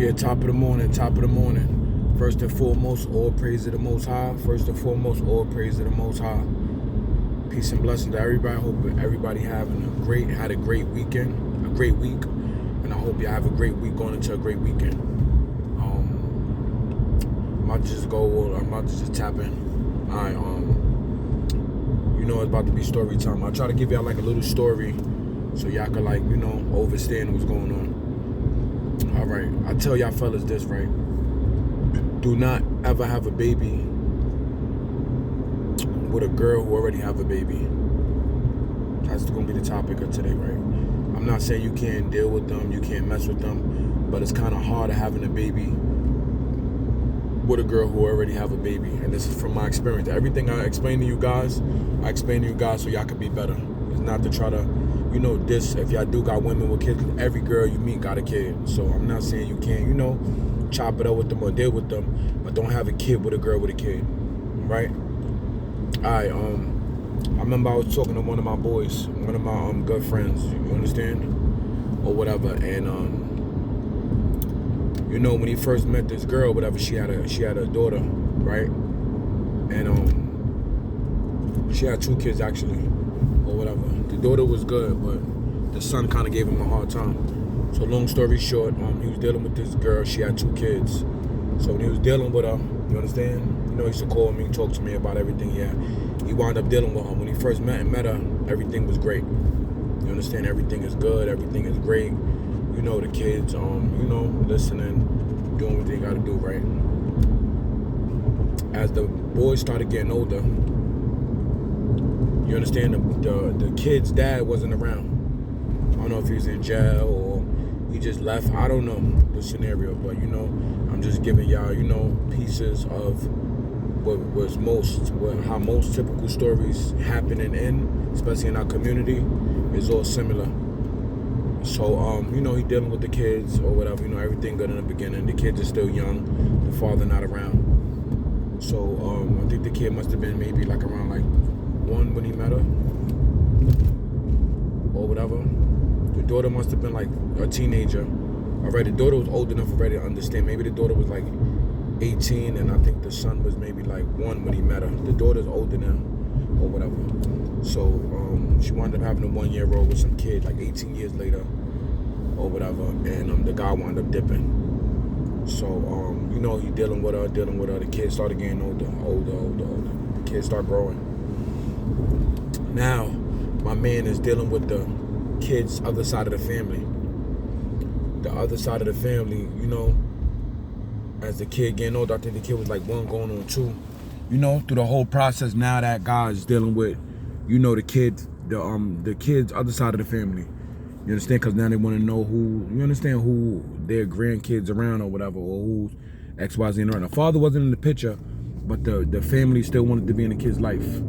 Yeah, top of the morning, top of the morning. First and foremost, all praise to the Most High. First and foremost, all praise to the Most High. Peace and blessings to everybody. I hope everybody had a great weekend, a great week, and I hope you have a great week going into a great weekend. I'm about to just tap in. All right, you know it's about to be story time. I try to give y'all like a little story so y'all can understand what's going on. All right, I tell y'all fellas this, right? Do not ever have a baby with a girl who already have a baby. That's gonna be the topic of today, right? I'm not saying you can't deal with them, you can't mess with them, but it's kind of hard having a baby with a girl who already have a baby. And this is from my experience. Everything I explain to you guys, I explain to you guys so y'all can be better. It's not to try to, this, if y'all do got women with kids, 'cause every girl you meet got a kid. So I'm not saying you can't, chop it up with them or deal with them, but don't have a kid with a girl with a kid, right? I remember I was talking to one of my boys, one of my good friends, you understand? Or whatever, and when he first met this girl, whatever, she had a daughter, right? And she had 2 kids actually, or whatever. The daughter was good, but the son kind of gave him a hard time. So long story short, he was dealing with this girl. She had 2 kids. So when he was dealing with her, you understand? He used to call me, talk to me about everything. Yeah, he wound up dealing with her. When he first met her, everything was great. You understand? Everything is good. Everything is great. The kids, listening, doing what they got to do, right? As the boys started getting older, you understand, the kid's dad wasn't around. I don't know if he was in jail or he just left. I don't know the scenario, but I'm just giving y'all, pieces of how most typical stories happening especially in our community, is all similar. So, he dealing with the kids or whatever, everything good in the beginning. The kids are still young, the father not around. So, I think the kid must have been maybe like around like 1 when he met her or whatever. The daughter must have been like a teenager. Already, the daughter was old enough already to understand. Maybe the daughter was like 18, and I think the son was maybe like 1 when he met her. The daughter's older now, or whatever. So she wound up having a 1-year-old with some kid like 18 years later, or whatever. And the guy wound up dipping. So he dealing with her. The kids started getting older. The kids start growing. Now my man is dealing with the kids' other side of the family. The other side of the family, as the kid getting older, I think the kid was like 1 going on 2. Through the whole process, now that guy is dealing with, the kids other side of the family. You understand? Because now they want to know who their grandkids around or whatever, or who's XYZ around. The father wasn't in the picture, but the family still wanted to be in the kid's life.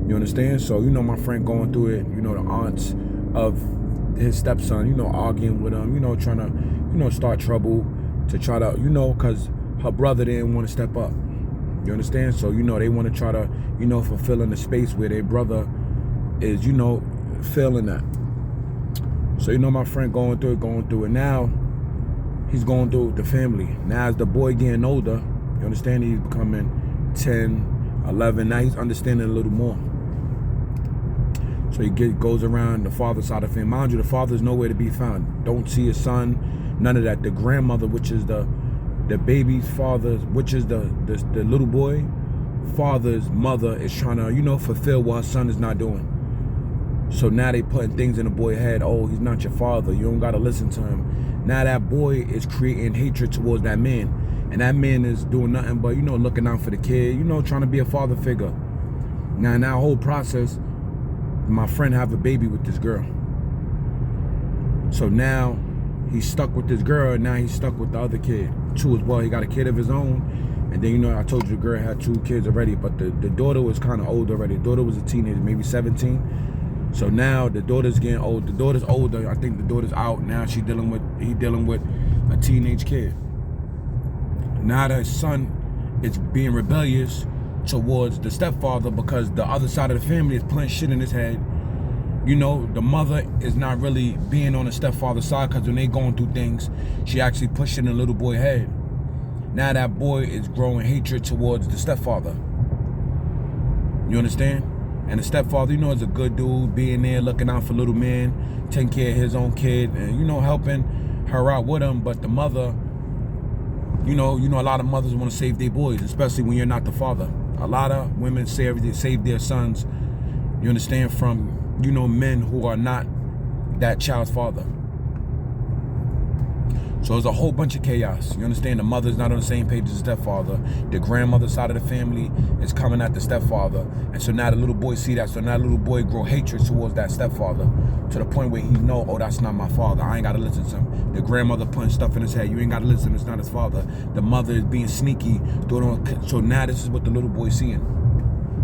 You understand? So, my friend going through it, the aunts of his stepson, arguing with him, trying to, start trouble to try to, because her brother didn't want to step up. You understand? So, they want to try to, fulfill in the space where their brother is, filling that. So, my friend going through it. Now, he's going through the family. Now, as the boy getting older, you understand, he's becoming 10, 11. Now, he's understanding a little more. So he goes around the father's side of the family. Mind you, the father's nowhere to be found. Don't see his son, none of that. The grandmother, which is the baby's father, which is the little boy, father's mother, is trying to, fulfill what her son is not doing. So now they putting things in the boy's head. Oh, he's not your father. You don't got to listen to him. Now that boy is creating hatred towards that man. And that man is doing nothing but, looking out for the kid, trying to be a father figure. Now in that whole process, my friend have a baby with this girl. So now he's stuck with this girl, and now he's stuck with the other kid too as well. He got a kid of his own, and then I told you the girl had 2 kids already, but the daughter was kind of old already. The daughter was a teenager, maybe 17. So now the daughter's getting old. The daughter's older. I think the daughter's out now. He dealing with a teenage kid. Now the son is being rebellious towards the stepfather because the other side of the family is putting shit in his head You know, the mother is not really being on the stepfather's side, because when they going through things, she actually pushing the little boy head. Now that boy is growing hatred towards the stepfather. You understand? And the stepfather, you know, is a good dude, being there, looking out for little man, taking care of his own kid, and, you know, helping her out with him. But the mother, you know, a lot of mothers want to save their boys, especially when you're not the father. A lot of women save their sons, you understand, from, you know, men who are not that child's father. So there's a whole bunch of chaos. You understand? The mother's not on the same page as the stepfather. The grandmother side of the family is coming at the stepfather. And so now the little boy see that. So now the little boy grow hatred towards that stepfather, to the point where he know, oh, that's not my father. I ain't got to listen to him. The grandmother putting stuff in his head. You ain't got to listen. It's not his father. The mother is being sneaky. So now this is what the little boy's seeing.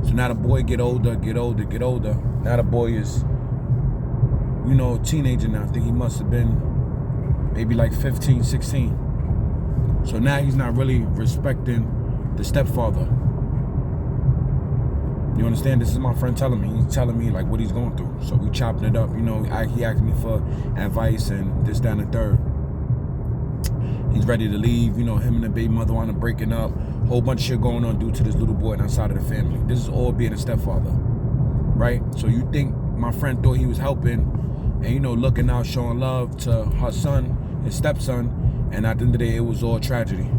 So now the boy get older. Now the boy is, you know, teenager now. I think he must have been maybe like 15, 16. So now he's not really respecting the stepfather. You understand? This is my friend telling me. He's telling me like what he's going through. So we chopping it up. You know, he asked me for advice and this, that, and the third. He's ready to leave. You know, him and the baby mother want to breaking up. Whole bunch of shit going on due to this little boy outside of the family. This is all being a stepfather, right? So you think my friend thought he was helping and, you know, looking out, showing love to her son, his stepson, and at the end of the day, it was all tragedy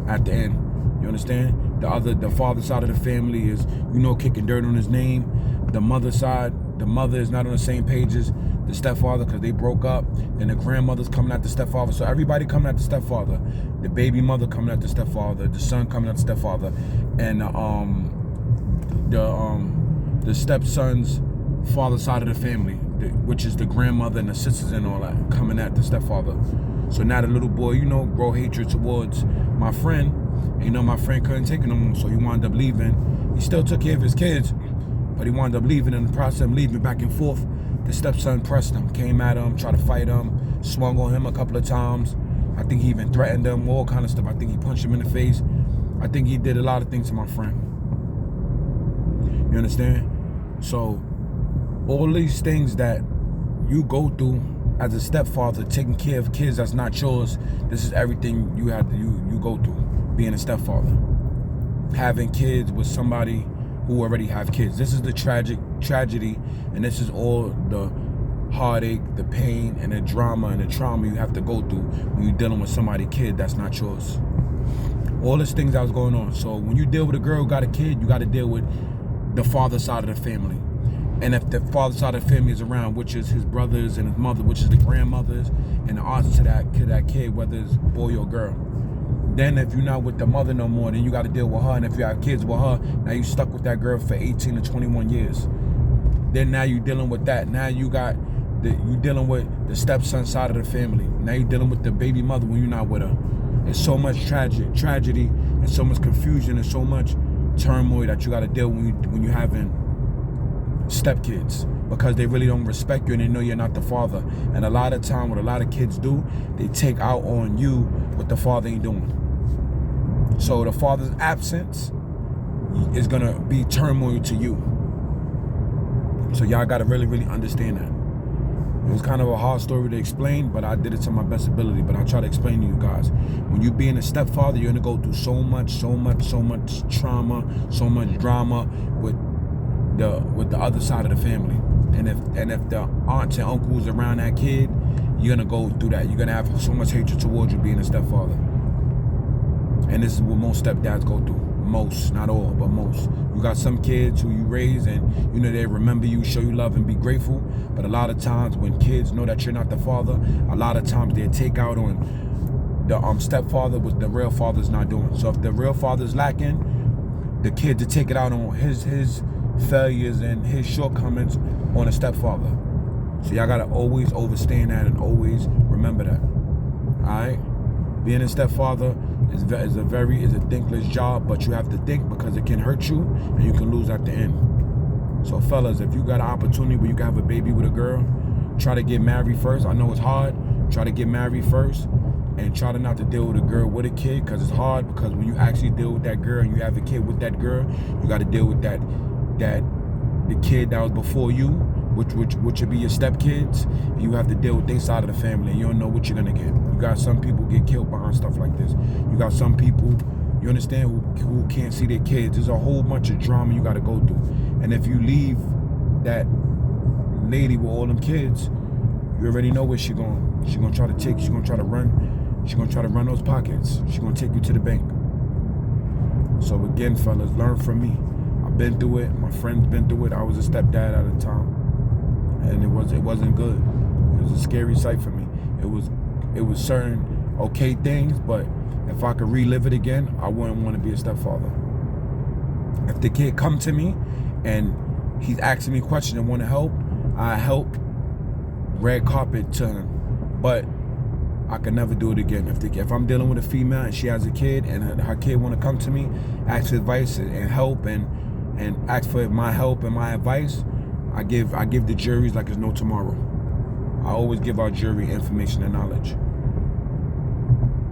at the end. You understand? The father side of the family is, you know, kicking dirt on his name. The mother side, the mother is not on the same page as the stepfather because they broke up. Then the grandmother's coming at the stepfather. So everybody coming at the stepfather. The baby mother coming at the stepfather. The son coming at the stepfather. And the stepson's father side of the family, which is the grandmother and the sisters and all that, coming at the stepfather. So now the little boy, you know, grow hatred towards my friend. And, you know, my friend couldn't take it no more, so he wound up leaving. He still took care of his kids, but he wound up leaving. In the process of leaving back and forth, the stepson pressed him, came at him, tried to fight him, swung on him a couple of times. I think he even threatened him, all kind of stuff. I think he punched him in the face. I think he did a lot of things to my friend. You understand? So all these things that you go through as a stepfather, taking care of kids that's not yours, this is everything you have to you go through being a stepfather. Having kids with somebody who already have kids. This is the tragedy, and this is all the heartache, the pain, and the drama and the trauma you have to go through when you're dealing with somebody's kid that's not yours. All these things that was going on. So when you deal with a girl who got a kid, you got to deal with the father side of the family. And if the father side of the family is around, which is his brothers and his mother, which is the grandmothers and the aunts to that kid, whether it's boy or girl. Then if you're not with the mother no more, then you got to deal with her. And if you have kids with her, now you stuck with that girl for 18 to 21 years. Then now you dealing with that. Now you dealing with the stepson side of the family. Now you dealing with the baby mother when you're not with her. It's so much tragedy and so much confusion and so much turmoil that you got to deal with when you're having stepkids, because they really don't respect you and they know you're not the father. And a lot of time, what a lot of kids do, they take out on you what the father ain't doing. So the father's absence is gonna be turmoil to you. So y'all gotta really, really understand that. It was kind of a hard story to explain, but I did it to my best ability. But I'll try to explain to you guys. When you being a stepfather, you're gonna go through so much trauma, so much drama with the other side of the family. And if the aunts and uncles around that kid, you're gonna go through that. You're gonna have so much hatred towards you being a stepfather. And this is what most stepdads go through. Most, not all, but most. You got some kids who you raise and, you know, they remember you, show you love and be grateful. But a lot of times when kids know that you're not the father, a lot of times they take out on the stepfather what the real father's not doing. So if the real father's lacking, the kid to take it out on his failures and his shortcomings on a stepfather. So y'all gotta always understand that and always remember that. Alright? Being a stepfather is a thankless job, but you have to think because it can hurt you and you can lose at the end. So fellas, if you got an opportunity where you can have a baby with a girl, try to get married first. I know it's hard. Try to get married first and try to not to deal with a girl with a kid, because it's hard, because when you actually deal with that girl and you have a kid with that girl, you got to deal with the kid that was before you, which would be your stepkids, and you have to deal with their side of the family, and you don't know what you're gonna get. You got some people get killed behind stuff like this. You got some people, you understand, who can't see their kids. There's a whole bunch of drama you gotta go through. And if you leave that lady with all them kids, you already know where she's going. She's gonna try to run those pockets. She's gonna take you to the bank. So again, fellas, learn from me. I've been through it. My friend's been through it. I was a stepdad at the time, and it wasn't good. It was a scary sight for me. It was certain okay things, but if I could relive it again, I wouldn't want to be a stepfather. If the kid come to me and he's asking me questions and want to help, I help. Red carpet to him, but I could never do it again. If I'm dealing with a female and she has a kid and her kid want to come to me, ask for advice and help and ask for my help and my advice, I give the juries like there's no tomorrow. I always give our jury information and knowledge.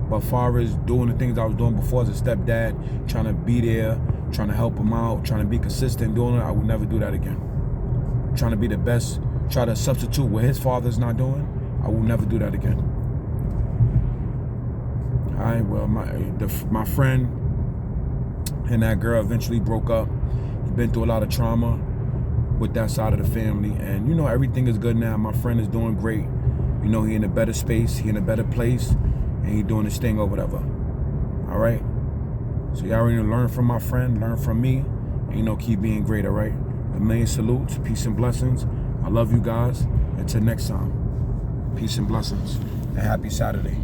But as far as doing the things I was doing before as a stepdad, trying to be there, trying to help him out, trying to be consistent doing it, I would never do that again. Trying to be the best, try to substitute what his father's not doing, I will never do that again. All right, well, my friend and that girl eventually broke up. He's been through a lot of trauma with that side of the family, and you know, everything is good now. My friend is doing great. You know, he in a better space, he in a better place, and he doing his thing or whatever. All right? So y'all already learn from my friend, learn from me, and you know, keep being great, all right? A million salutes, peace and blessings. I love you guys. Until next time, peace and blessings, and happy Saturday.